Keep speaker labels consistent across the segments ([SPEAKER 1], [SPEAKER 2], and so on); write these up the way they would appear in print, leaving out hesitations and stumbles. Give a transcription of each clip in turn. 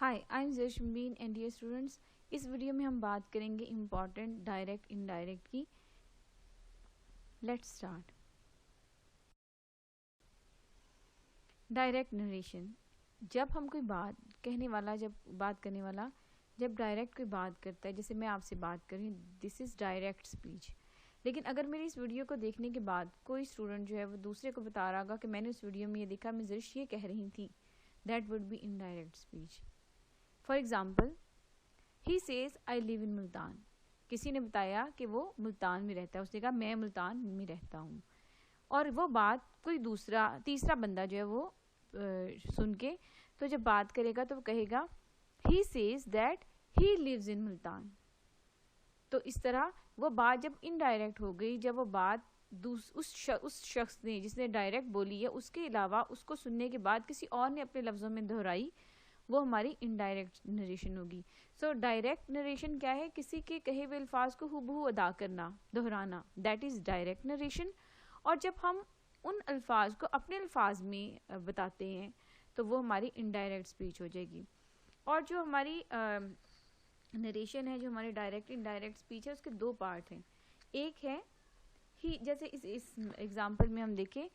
[SPEAKER 1] Hi I am Jasmeen and dear students, इस video में हम बात करेंगे इम्पॉर्टेंट डायरेक्ट इनडायरेक्ट की। Let's start. डायरेक्ट नरेशन, जब हम कोई बात कहने वाला जब डायरेक्ट कोई बात करता है, जैसे मैं आपसे बात कर रही हूँ, दिस इज़ डायरेक्ट स्पीच। लेकिन अगर मेरी इस वीडियो को देखने के बाद कोई स्टूडेंट जो है वो दूसरे को बता रहा होगा कि मैंने उस वीडियो में ये देखा, मैं जरिश ये कह रही थी, that would be indirect speech. For example, he says I live in Multan. किसी ने बताया कि वो मुल्तान में रहता है, उसने कहा मैं मुल्तान में रहता हूँ, और वो बात कोई तीसरा बंदा जो है वो सुन के, तो जब बात करेगा तो वो कहेगा he says that he lives in Multan. तो इस तरह वो बात जब इनडायरेक्ट हो गई, जब वो बात उस शख्स ने जिसने डायरेक्ट बोली है उसके अलावा उसको सुनने के बाद किसी और ने अपने लफ्ज़ों में दोहराई, वो हमारी इनडायरेक्ट नरेशन होगी। सो डायरेक्ट नरेशन क्या है? किसी के कहे हुए अल्फाज को हूबहू अदा करना, दोहराना, दैट इज़ डायरेक्ट नरेशन। और जब हम उन अल्फाज को अपने अल्फाज में बताते हैं तो वो हमारी इनडायरेक्ट स्पीच हो जाएगी। और जो हमारी नरेशन है, जो हमारी डायरेक्ट इनडायरेक्ट स्पीच है, उसके दो पार्ट हैं। एक है ही, जैसे इस एग्जाम्पल में हम देखें,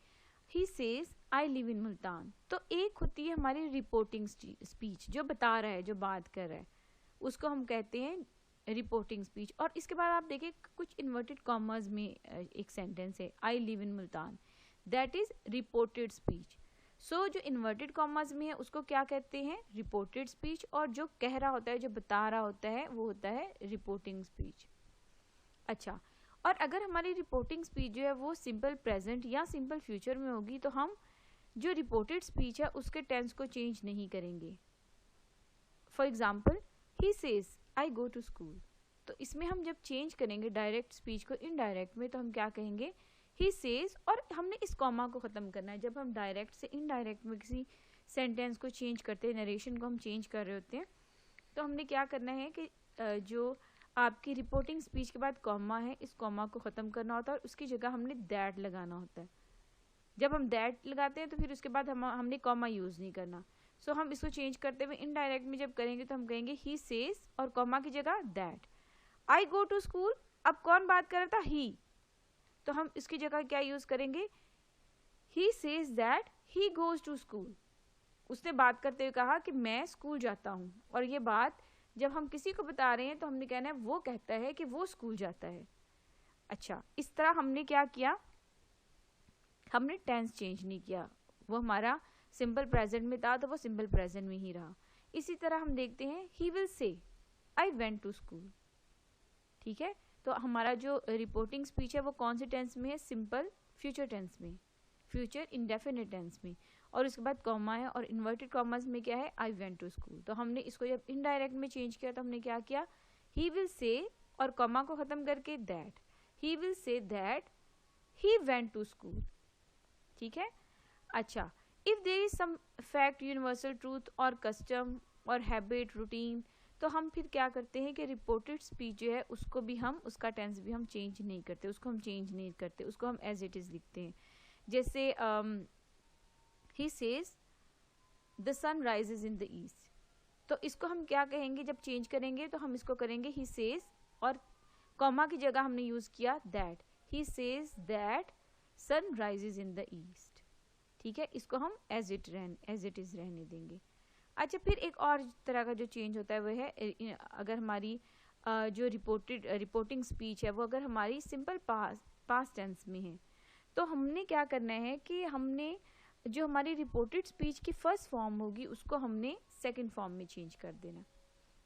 [SPEAKER 1] ही says I live in Multan. तो एक होती है हमारी रिपोर्टिंग स्पीच, जो बता रहा है, जो बात कर रहा है, उसको हम कहते हैं रिपोर्टिंग स्पीच। और इसके बाद आप देखें कुछ इन्वर्टेड कॉमर्स में एक सेंटेंस है, I live in Multan, that is reported speech. So जो इन्वर्टेड कॉमर्स में है उसको क्या कहते हैं? Reported speech. और जो कह रहा होता है, जो बता रहा होता है, वो होता है रिपोर्टिंग स्पीच। अच्छा, और अगर हमारी रिपोर्टिंग स्पीच जो है वो सिंपल प्रेजेंट या सिंपल फ्यूचर में होगी तो हम जो रिपोर्टेड स्पीच है उसके टेंस को चेंज नहीं करेंगे। For example, he says I go to school. तो इसमें हम जब चेंज करेंगे डायरेक्ट स्पीच को इनडायरेक्ट में, तो हम क्या कहेंगे? ही सेज, और हमने इस कॉमा को ख़त्म करना है। जब हम डायरेक्ट से इनडायरेक्ट में किसी सेंटेंस को चेंज करते हैं, नरेशन को हम चेंज कर रहे होते हैं, तो हमने क्या करना है कि जो आपकी रिपोर्टिंग स्पीच के बाद कॉमा है, इस कॉमा को ख़त्म करना होता है और उसकी जगह हमने दैट लगाना होता है। जब हम दैट लगाते हैं तो फिर उसके बाद हमने कॉमा यूज़ नहीं करना। सो हम इसको चेंज करते हुए इनडायरेक्ट में जब करेंगे तो हम कहेंगे ही सेज और कॉमा की जगह that. I go to school, अब कौन बात कर रहा था? ही। तो हम इसकी जगह क्या यूज़ करेंगे? He says that he goes to school. उसने बात करते हुए कहा कि मैं स्कूल जाता हूँ। और ये बात जब हम किसी को बता रहे हैं तो हमने कहना है वो कहता है कि वो स्कूल जाता है। अच्छा, इस तरह हमने क्या किया? हमने टेंस चेंज नहीं किया। वो हमारा सिंपल प्रेजेंट में था तो वो सिंपल प्रेजेंट में ही रहा। इसी तरह हम देखते हैं, ही विल से आई वेंट टू स्कूल। ठीक है, तो हमारा जो रिपोर्टिंग स्पीच है वो कौन से टेंस में है? सिंपल फ्यूचर टेंस में, फ्यूचर इंडेफिनिट टेंस में। और उसके बाद कॉमा है, और इन्वर्टेड कॉमर्स में क्या है? I went to school. तो हमने इसको जब इनडायरेक्ट में चेंज किया तो हमने क्या किया? ही विल से और कॉमा को ख़त्म करके that, he will say that he went to school. ठीक है। अच्छा, if there is some fact, universal truth और कस्टम और हैबिट, रूटीन, तो हम फिर क्या करते हैं कि रिपोर्टेड स्पीच जो है उसको भी हम, उसका टेंस भी हम चेंज नहीं करते, उसको हम चेंज नहीं करते, उसको हम एज इट इज़ लिखते हैं। जैसे he says the sun rises in the east. तो इसको हम क्या कहेंगे जब चेंज करेंगे? तो हम इसको करेंगे ही सेज और कॉमा की जगह हमने यूज़ किया that, he says that sun rises in the east. ठीक है, इसको हम एज इट इज़ रहने देंगे। अच्छा, फिर एक और तरह का जो चेंज होता है वो है, अगर हमारी जो रिपोर्टिंग स्पीच है वो अगर हमारी सिंपल पास्ट टेंस में है, तो हमने क्या करना है कि हमने जो हमारी रिपोर्टेड स्पीच की फर्स्ट फॉर्म होगी उसको हमने सेकंड फॉर्म में चेंज कर देना।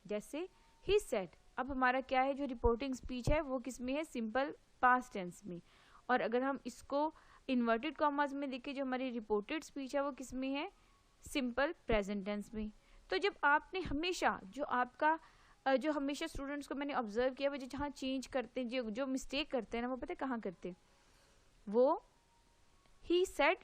[SPEAKER 1] जैसे ही सेड, अब हमारा क्या है? जो रिपोर्टिंग स्पीच है वो किस में है? सिंपल पास्ट टेंस में। और अगर हम इसको इन्वर्टेड कॉमर्स में देखें, जो हमारी रिपोर्टेड स्पीच है वो किस में है? सिंपल प्रेजेंट टेंस में। तो जब आपने हमेशा जो हमेशा स्टूडेंट्स को मैंने ऑब्जर्व किया, वो जहाँ चेंज करते हैं, जो मिस्टेक करते हैं ना, वो पता है कहाँ करते हैं? वो ही सेड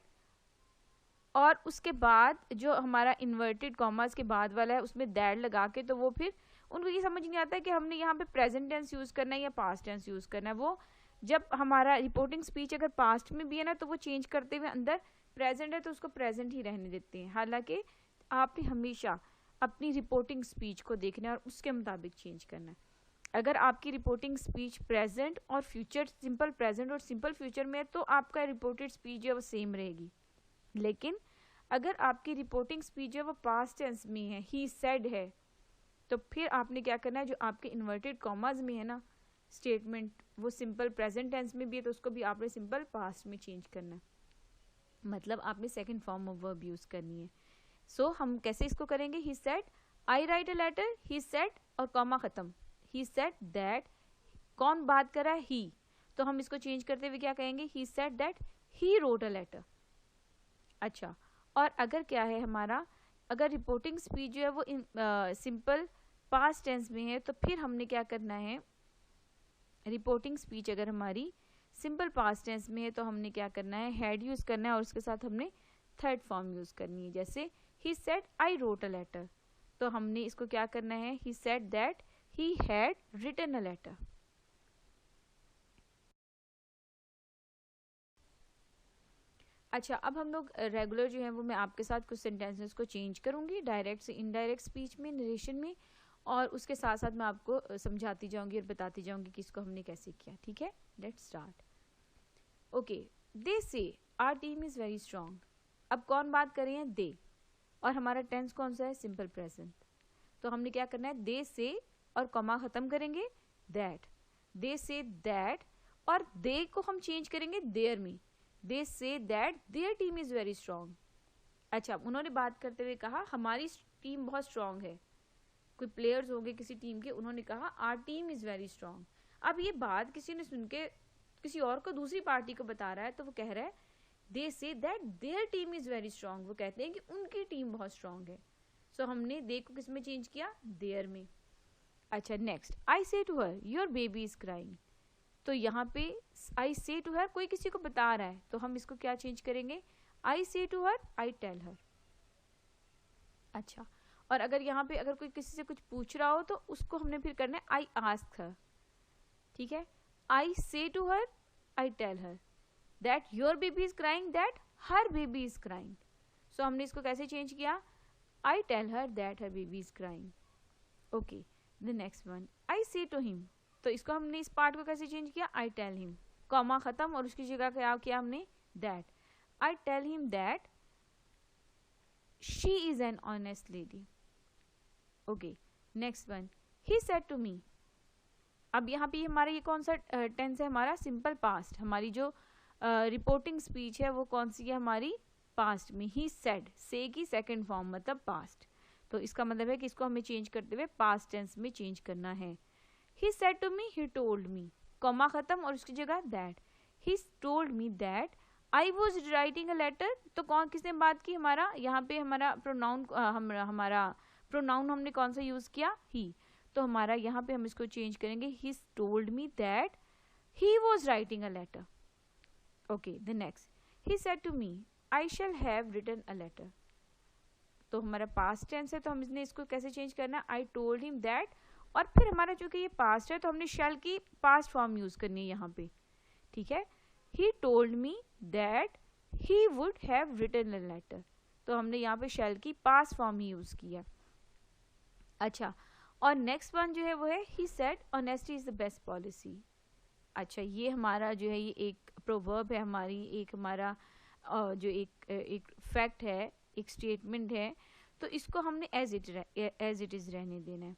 [SPEAKER 1] और उसके बाद जो हमारा इन्वर्टेड कॉमर्स के बाद वाला है उसमें दैट लगा के, तो वो फिर उनको ये समझ नहीं आता है कि हमने यहाँ पे प्रेजेंट टेंस यूज़ करना है या पास्ट टेंस यूज़ करना है। वो जब हमारा रिपोर्टिंग स्पीच अगर पास्ट में भी है ना, तो वो चेंज करते हुए अंदर प्रेजेंट है तो उसको प्रेजेंट ही रहने देते हैं। हालांकि आपने हमेशा अपनी रिपोर्टिंग स्पीच को देखना है और उसके मुताबिक चेंज करना है। अगर आपकी रिपोर्टिंग स्पीच प्रेजेंट और फ्यूचर, सिंपल प्रेजेंट और सिंपल फ्यूचर में है तो आपका रिपोर्टेड स्पीच जो है वो सेम रहेगी। लेकिन अगर आपकी रिपोर्टिंग स्पीच जो है वो पास्ट टेंस में है, ही सेड है, तो फिर आपने क्या करना है, जो आपके इन्वर्टेड कॉमाज में है ना स्टेटमेंट, वो सिंपल प्रेजेंट टेंस में भी है तो उसको भी आपने सिंपल पास्ट में चेंज करना है। मतलब आपने second form of verb use करनी है। सो हम कैसे इसको करेंगे, he said I write a letter, he said और कॉमा खत्म, ही सेड दैट, कौन बात कर रहा है, ही, तो हम इसको चेंज करते हुए क्या कहेंगे, he said that he wrote a letter. अच्छा, और अगर क्या है हमारा, अगर रिपोर्टिंग स्पीच जो है वो सिंपल पास्ट टेंस में है तो फिर हमने क्या करना है, रिपोर्टिंग स्पीच अगर हमारी सिंपल पास्ट टेंस में है तो हमने क्या करना है, हैड यूज करना है और उसके साथ हमने थर्ड फॉर्म यूज करनी है। जैसे he said I wrote a letter, तो हमने इसको क्या करना है, he said that he had written a letter. अच्छा, अब हम लोग रेगुलर जो है वो मैं आपके साथ कुछ सेंटेंसेस को चेंज करूंगी डायरेक्ट से इनडायरेक्ट स्पीच में, नरेशन में, और उसके साथ साथ मैं आपको समझाती जाऊंगी और बताती जाऊंगी कि इसको हमने कैसे किया। ठीक है, let's start. Okay, they say our team is very strong. अब कौन बात कर रहे हैं, दे, और हमारा टेंस कौन सा है, सिंपल प्रेजेंट। तो हमने क्या करना है, दे से और कॉमा खत्म करेंगे, दैट, दे से दैट, और दे को हम चेंज करेंगे देयर में, they say that their team is very strong. अच्छा, उन्होंने बात करते हुए कहा हमारी टीम बहुत स्ट्रांग है, कोई प्लेयर्स होंगे किसी टीम के, उन्होंने कहा our team is very strong. अब ये बात किसी ने सुन के किसी और को, दूसरी पार्टी को बता रहा है, तो वो कह रहा है they say that their team is very strong, वो कहते हैं कि उनकी टीम बहुत स्ट्रांग है। सो हमने दे को किस में चेंज किया, देयर में। अच्छा, next, I say to her your baby is crying. तो यहाँ पे आई से टू हर कोई किसी को बता रहा है तो हम इसको क्या चेंज करेंगे, आई say to her I tell हर। अच्छा, और अगर यहाँ पे अगर कोई किसी से कुछ पूछ रहा हो तो उसको हमने फिर करना है आई आस्क हर। ठीक है, I say to her I tell her that your baby is crying, that her baby is crying. So हमने इसको कैसे चेंज किया, I tell her that her baby is crying. Okay, the next one, I say to him, तो इसको हमने इस part को कैसे चेंज किया, आई टेल हिम, कॉमा खत्म, और उसकी जगह क्या किया हमने, that, I tell him that she is an honest lady. Okay, next one, he said to me. अब यहाँ पे हमारा ये कौन सा टेंस है, हमारा सिंपल पास्ट। हमारी जो रिपोर्टिंग स्पीच है वो कौन सी है, हमारी पास्ट में। ही सेड, से की सेकंड फॉर्म मतलब पास्ट, तो इसका मतलब है कि इसको हमें चेंज करते हुए पास्ट टेंस में चेंज करना है। He said to me, he told me, comma खत्म, और उसकी जगह that, he told me that I was writing a letter. तो कौन किसने बात की, हमारा यहाँ पे हमारा प्रोनाउन, हमारा प्रोनाउन हमने कौन सा यूज किया, ही। तो हमारा यहाँ पे हम इसको चेंज करेंगे, he told me that he was writing a letter. Okay, the next, he said to me I shall have written a letter. तो हमारा पास्ट टेंस है तो हम इसको कैसे चेंज करना है, आई टोल्ड हिम दैट, और फिर हमारा चूंकि ये पास्ट है तो हमने शैल की पास्ट फॉर्म यूज करनी है यहाँ पे। ठीक है, he told me that he would have written a letter, तो हमने यहाँ पे शैल की पास्ट फॉर्म ही यूज किया। अच्छा, और नेक्स्ट वन जो है वो है, he said honesty is the best policy. अच्छा, ये हमारा जो है ये एक प्रोवर्ब है, हमारी एक हमारा जो एक फैक्ट है, एक स्टेटमेंट है, तो इसको हमने एज इट इज रहने देना है।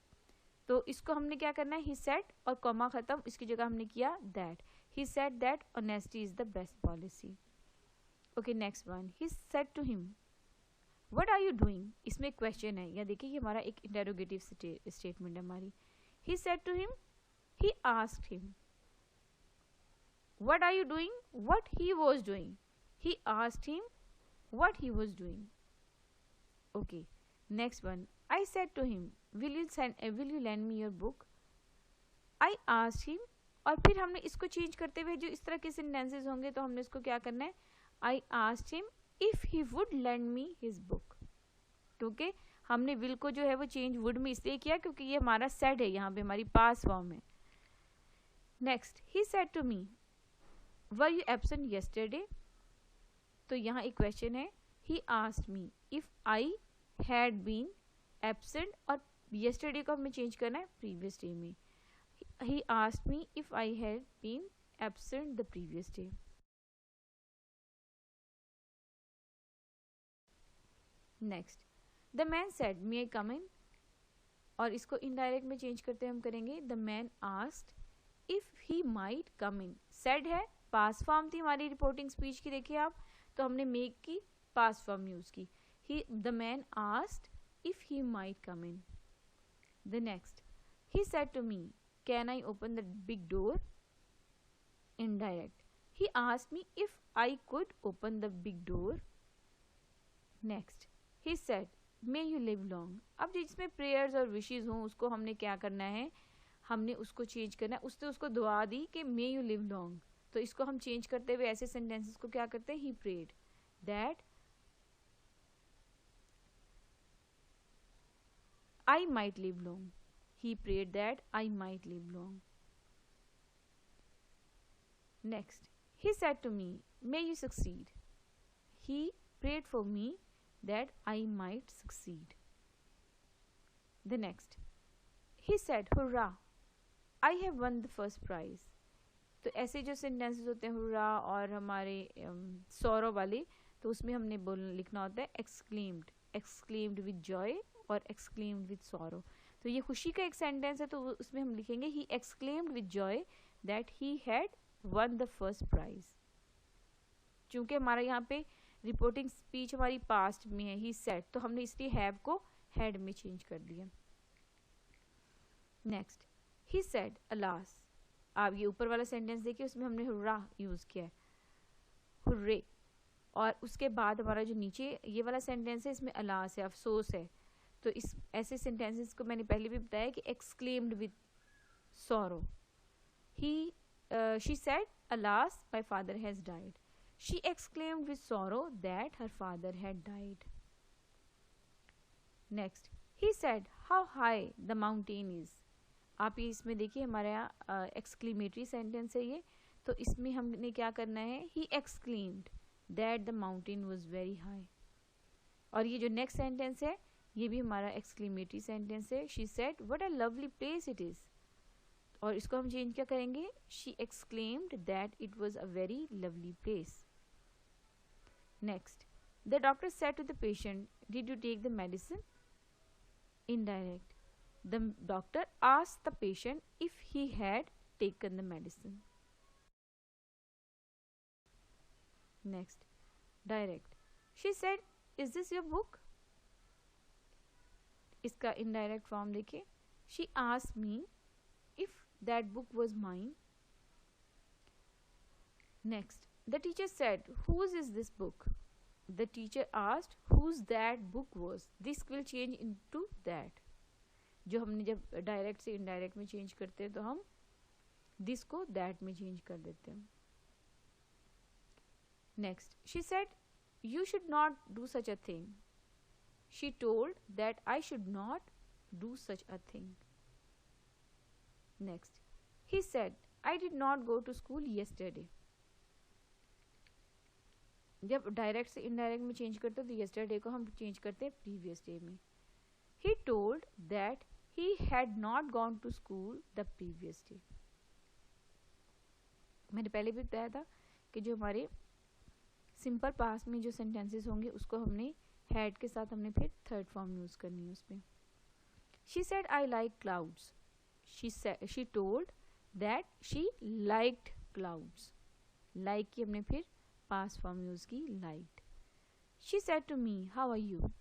[SPEAKER 1] तो इसको हमने क्या करना है, ही सेड और कॉमा खत्म, इसकी जगह हमने किया that, he said that honesty is the best policy. Okay, next one, he said to him what are you doing. इसमें क्वेश्चन है, या देखिए ये हमारा एक इंटेरोगेटिव स्टेटमेंट है हमारी। He said to him, he asked him what are you doing, what he was doing, he asked him what he was doing. Okay, next one, I said to him will you lend me your book, I asked him, और फिर हमने इसको change करते हुए जो इस तरह के सेंटेंसेस होंगे तो हमने इसको क्या करना है, I asked him if he would lend me his book। क्योंकि हमने will को जो है वो चेंज would में इसलिए किया क्योंकि ये हमारा said है, यहाँ पे हमारी पास्ट फॉर्म है। Next, he said to me were you absent yesterday। तो यहाँ एक क्वेश्चन है, he asked me if I had been absent और yesterday को हमें चेंज करना है previous day में. He asked me if I had been absent the previous day. Next, the man said, may I come in? और इसको indirect में change करते हम करेंगे the man asked if he might come in. said है, पास form थी हमारी reporting speech की, देखिए आप, तो हमने मेक की पास फॉर्म यूज की. the man asked if he might come in. The next, he said to me, can I open the big door? Indirect, he asked me if I could open the big door. Next, he said, may you live long. अब जिसमें prayers और wishes हों उसको हमने क्या करना है, हमने उसको चेंज करना है. उसने उसको दुआ दी कि मे यू लिव लॉन्ग, तो इसको हम चेंज करते हुए ऐसे सेंटेंसेस को क्या करते हैं, he prayed that I might live long. He prayed that I might live long. Next, he said to me, may you succeed. He prayed for me that I might succeed. The next, he said, hurrah, I have won the first prize. तो ऐसे जो sentences होते हैं hurrah और हमारे सौरव वाले, तो उसमें हमने लिखना होता है एक्सक्लेम्ड, एक्सक्लेम्ड विद जॉय और एक्सक्लेम्ड विद सॉरो. तो ये खुशी का एक सेंटेंस है, तो उसमें हम लिखेंगे he exclaimed with joy that he had won the first prize. चूंकि हमारा यहाँ पे रिपोर्टिंग स्पीच हमारी पास्ट में है, ही सेड, तो हमने इसलिए हैव को हैड में चेंज कर दिया. Next, he said alas. आप ये ऊपर वाला सेंटेंस देखिए, उसमें हमने हुर्रा यूज किया है, हुर्रे, और उसके बाद हमारा जो नीचे ये वाला सेंटेंस है इसमें अलास है, अफसोस है. तो इस ऐसे सेंटेंसेस को मैंने पहले भी बताया कि exclaimed with sorrow. She said alas my father has died. She exclaimed with sorrow that her father had died. Next, he said how high the mountain is. आप ये इसमें देखिए हमारे यहाँ एक्सक्लेमेटरी सेंटेंस है ये, तो इसमें हमने क्या करना है, he exclaimed that the mountain was very high. और ये जो नेक्स्ट सेंटेंस है ये भी हमारा एक्सक्लेमेटरी सेंटेंस है. She said what a lovely place it is, और इसको हम चेंज क्या करेंगे, she exclaimed that it was a very lovely place. Next, the doctor said to the patient did you take the medicine. Indirect, the doctor asked the patient if he had taken the medicine. Next, direct, she said is this your book. इसका indirect form देखिए, she asked me if that book was mine. Next, the teacher said whose is this book. The teacher asked whose that book was. This will change into that. जो हमने जब direct से indirect में change करते हैं तो हम this को दैट में चेंज कर देते हैं. Next, she said you should not do such a thing. She told that I should not do such a thing. Next, he said I did not go to school yesterday. जब direct से indirect में change करते हैं तो yesterday को हम change करते हैं प्रीवियस डे में. He told that he had not gone to school the previous day. मैंने पहले भी बताया था कि जो हमारे सिंपल पास्ट में जो सेंटेंसेस होंगे उसको हमने had के साथ हमने फिर थर्ड फॉर्म यूज करनी है उसमें. She said I like clouds. She told that she liked clouds. Like की हमने फिर पास्ट फॉर्म यूज की, liked. She said to me how are you.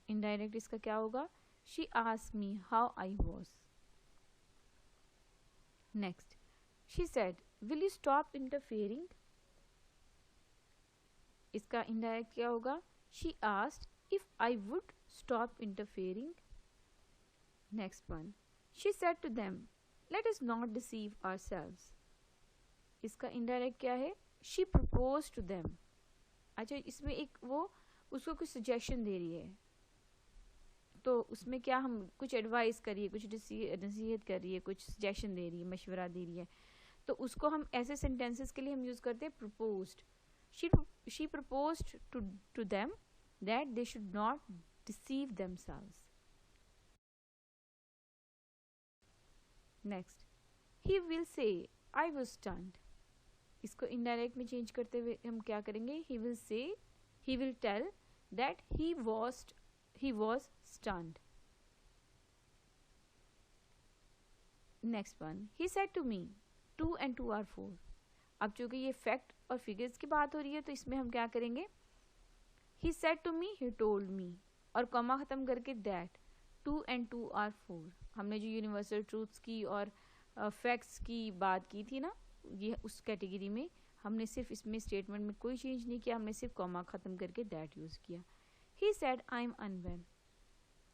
[SPEAKER 1] Indirect इसका क्या होगा, she asked me how I was. Next, she said will you stop interfering. इसका indirect क्या होगा, she asked if I would stop interfering. Next one, she said to them let us not deceive ourselves. इसका indirect क्या है, she proposed to them. अच्छा, इसमें एक वो उसको कुछ सजेशन दे रही है, तो उसमें क्या हम कुछ एडवाइस करिए, कुछ नसीहत कर रही है, कुछ सजेशन दे रही है, मशवरा दे रही है, तो उसको हम ऐसे सेंटेंसेस के लिए हम यूज करते हैं proposed. She proposed to them that they should not deceive themselves. Next, he will say I was stunned. इसको इनडायरेक्ट में चेंज करते हुए हम क्या करेंगे, he will say, he will tell that he was stunned. Next one, he said to me 2 and 2 are 4. अब चूंकि ये फैक्ट और फिगर्स की बात हो रही है तो इसमें हम क्या करेंगे, he said to me, he told me, और कॉमा ख़त्म करके that 2 and 2 are 4. हमने जो यूनिवर्सल ट्रूथ्स की और फैक्ट्स की बात की थी ना, ये उस कैटेगरी में हमने सिर्फ इसमें स्टेटमेंट में कोई चेंज नहीं किया, हमने सिर्फ कॉमा ख़त्म करके that यूज़ किया. he said I am unwell.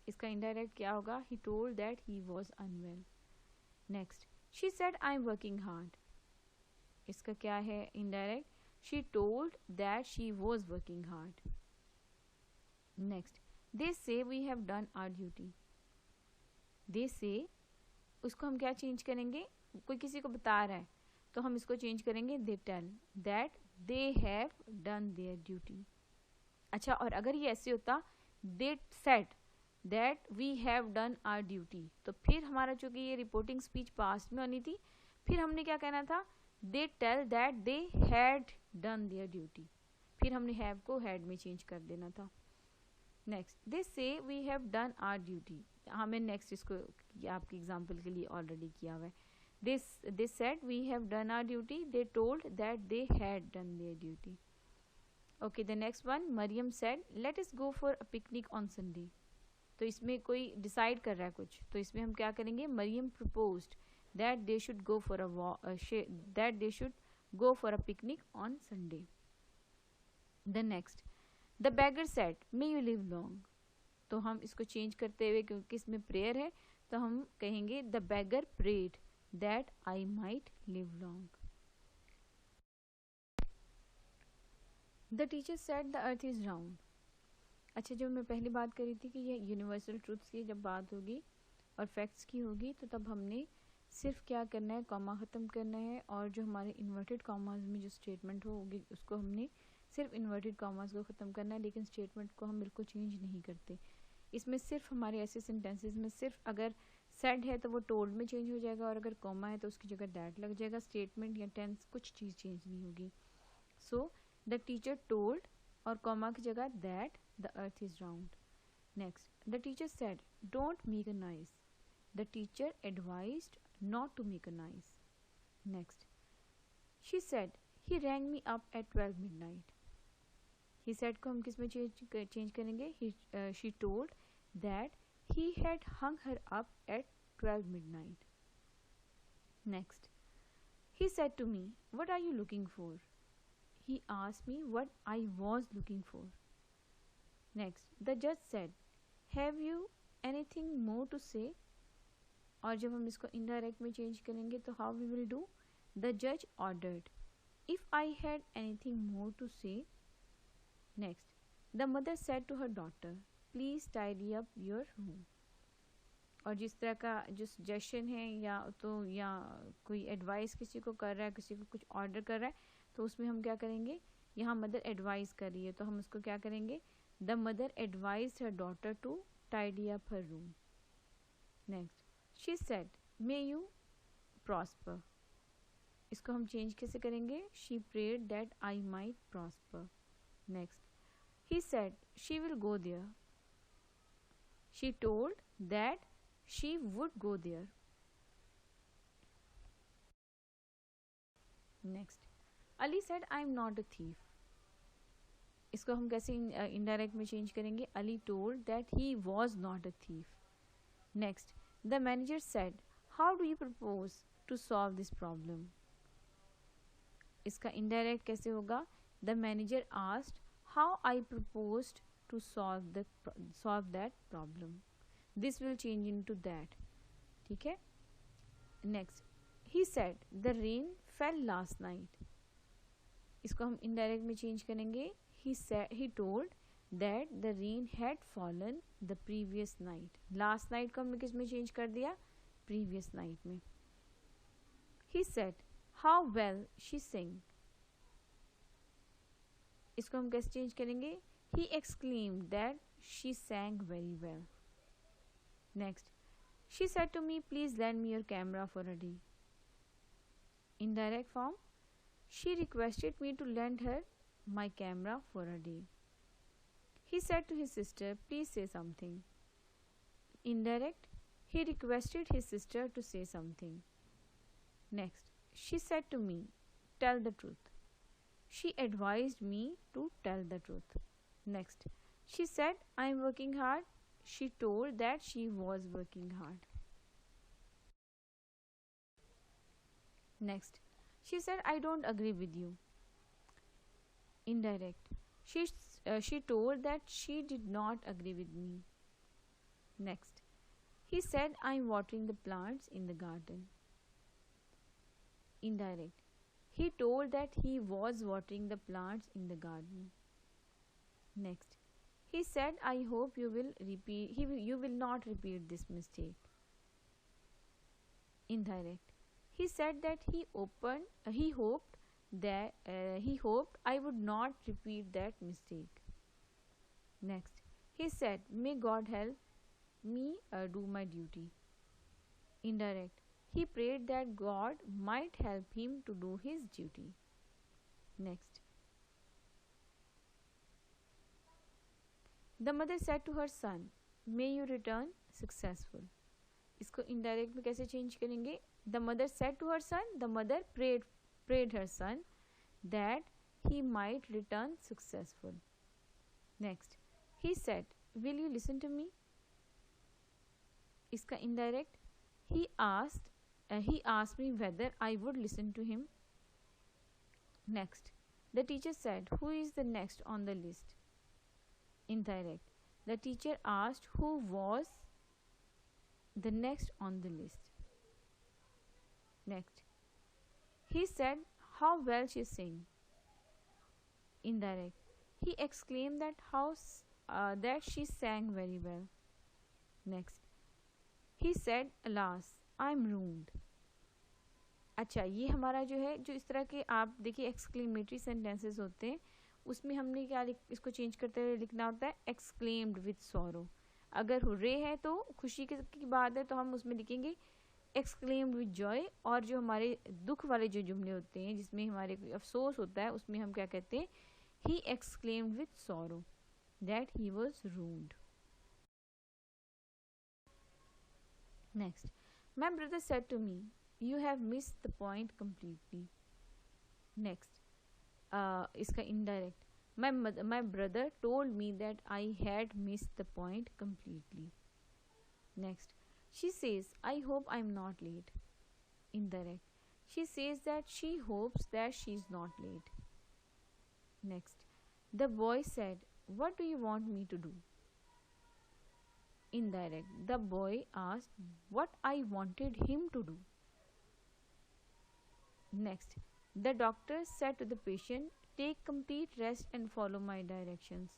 [SPEAKER 1] इसका इनडायरेक्ट क्या होगा, he told that he was unwell. Next, she said I am working hard. इसका क्या है indirect, she told that she was working hard. Next, they say we have done our duty. They say, उसको हम क्या change करेंगे, कोई किसी को बता रहा है तो हम इसको चेंज करेंगे they tell that they have done their duty. अच्छा, और अगर ये ऐसे होता they said that we have done our duty, तो फिर हमारा चूंकि ये रिपोर्टिंग स्पीच पास्ट में होनी थी, फिर हमने क्या कहना था, they tell that they had done their duty, फिर हमने have को had में चेंज कर देना था. Next, they say we have done our duty. हमें नेक्स्ट इसको आपकी एग्जाम्पल के लिए ऑलरेडी किया हुआ है. they said we have done our duty, they told that they had done their duty. Okay, the next one, Mariam said let us go for a picnic on Sunday. तो इसमें कोई decide कर रहा है कुछ, तो इसमें हम क्या करेंगे, Maryam proposed that they should go for a picnic on Sunday. The next, the beggar said may you live long. तो हम इसको चेंज करते हुए, क्योंकि इसमें प्रेयर है, तो हम कहेंगे the beggar prayed that I might live long. The teacher said the earth is round. अच्छा, जब मैं पहली बात करी थी कि ये यूनिवर्सल ट्रूथ्स की जब बात होगी और फैक्ट्स की होगी, तो तब हमने सिर्फ क्या करना है, कॉमा ख़त्म करना है, और जो हमारे इन्वर्टेड कॉमास में जो स्टेटमेंट होगी उसको हमने सिर्फ इन्वर्टेड कॉमास को ख़त्म करना है, लेकिन स्टेटमेंट को हम बिल्कुल चेंज नहीं करते. इसमें सिर्फ हमारे ऐसे सेंटेंसेस में सिर्फ अगर सेड है तो वो टोल्ड में चेंज हो जाएगा, और अगर कॉमा है तो उसकी जगह दैट लग जाएगा. स्टेटमेंट या टेंस कुछ चीज़ चेंज नहीं होगी. सो द टीचर टोल्ड और कॉमा की जगह that the earth is round. Next, the teacher said don't make a noise. The teacher advised not to make a noise. Next, she said he rang me up at 12 midnight. He said को हम किस में change करेंगे, she told that he had hung her up at 12 midnight. Next, he said to me what are you looking for. He asked me what I was looking for. Next, the judge said have you anything more to say. और जब हम इसको indirect में change करेंगे तो how we will do, the judge ordered if I had anything more to say. Next, the mother said to her daughter please tidy up your room. और जिस तरह का जो सजेशन है या कोई एडवाइस किसी को कर रहा है, किसी को कुछ ऑर्डर कर रहा है, तो उसमें हम क्या करेंगे, यहाँ मदर एडवाइस कर रही है तो हम उसको क्या करेंगे, the mother advised her daughter to tidy up her room. Next, she said may you prosper. इसको हम चेंज कैसे करेंगे, she prayed that I might prosper. Next, he said she will go there. She told that she would go there. Next, Ali said I am not a thief. इसको हम कैसे indirect में change करेंगे, Ali told that he was not a thief. Next, the manager said how do you propose to solve this problem. इसका indirect कैसे होगा, the manager asked how I proposed to solve that problem. This will change into that. ठीक है. Next, he said the rain fell last night. इसको हम indirect में change करेंगे, he told that the rain had fallen the previous night. last night को हमने किस में चेंज कर दिया, previous night में. he said how well she sang. इसको हम कैसे चेंज करेंगे, he exclaimed that she sang very well. Next, she said to me, please lend me your camera for a day. Indirect form, she requested me to lend her my camera for a day. He said to his sister, please say something. Indirect, he requested his sister to say something. Next, she said to me, tell the truth. She advised me to tell the truth. Next, she said, I am working hard. She told that she was working hard. Next, she said, I don't agree with you. Indirect, she told that she did not agree with me. Next, he said, I am watering the plants in the garden. Indirect, he told that he was watering the plants in the garden. Next, he said, I hope you will not repeat this mistake. Indirect, he said that he hoped I would not repeat that mistake. Next, he said, may God help me do my duty. Indirect, he prayed that God might help him to do his duty. Next, the mother said to her son, may you return successful. इसको indirect में कैसे change करेंगे? The mother said to her son, the mother prayed her son that he might return successful. Next, he said, will you listen to me? इसका indirect, he asked me whether I would listen to him. Next, the teacher said, who is the next on the list? Indirect, the teacher asked who was the next on the list. Next, he said how well she sings. Indirect, he exclaimed that she sang very well. Next, he said, alas, I am ruined. अच्छा, ये हमारा जो है, जो इस तरह के आप देखिए एक्सक्लेमेटरी सेंटेंसेस होते हैं, उसमें हमने क्या इसको चेंज करते हुए लिखना होता है, एक्सक्लेम्ड विद सॉरो. अगर हुर्रे है तो खुशी की बात है तो हम उसमें लिखेंगे एक्सक्लेम्ड विद जॉय. और जो हमारे दुख वाले जो जुमले होते हैं जिसमें हमारे अफसोस होता है उसमें हम क्या कहते हैं, he exclaimed with sorrow that he was ruined. Next, my brother said to me, you have missed the point completely. Next, इसका indirect, my brother told me that I had missed the point completely. Next, she says, I hope I'm not late. Indirect, she says that she hopes that she's not late. Next, the boy said, what do you want me to do? Indirect, the boy asked what I wanted him to do. Next, the doctor said to the patient, take complete rest and follow my directions.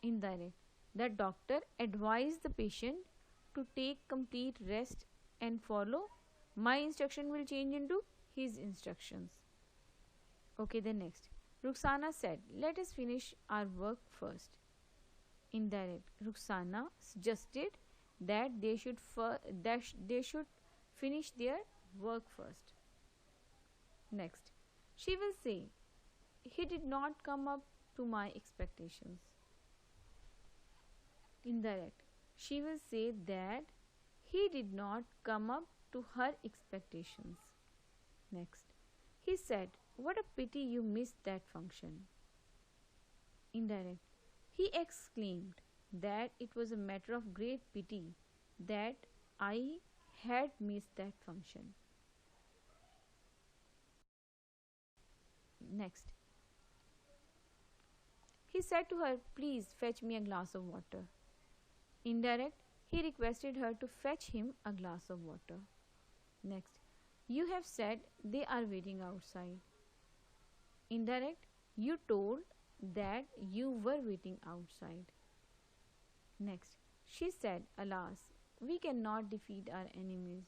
[SPEAKER 1] Indirect, the doctor advised the patient to take complete rest and follow my instruction will change into his instructions. Okay, the next, Ruxana said, let us finish our work first. Indirect, Ruxana suggested that they should finish their work first. Next, she will say, he did not come up to my expectations. Indirect, she will say that he did not come up to her expectations. Next, he said, what a pity you missed that function. Indirect, he exclaimed that it was a matter of great pity that I had missed that function. Next, he said to her, please fetch me a glass of water. Indirect, he requested her to fetch him a glass of water. Next, you have said they are waiting outside. Indirect, you told that you were waiting outside. Next, she said, alas, we cannot defeat our enemies.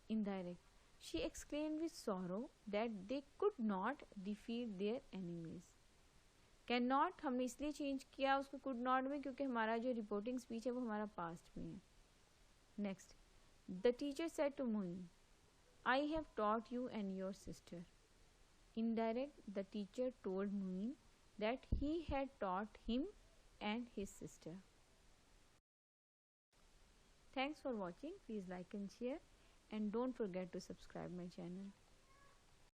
[SPEAKER 1] Indirect, she exclaimed with sorrow that they could not defeat their enemies. Can not हमने इसलिए change किया उसको could not में क्योंकि हमारा जो reporting speech है वो हमारा पास्ट में है. Next, the teacher said to Moin, I have taught you and your sister. Indirect, the teacher told Muin that he had taught him and his sister. Thanks for watching. Please like and share, and don't forget to subscribe my channel.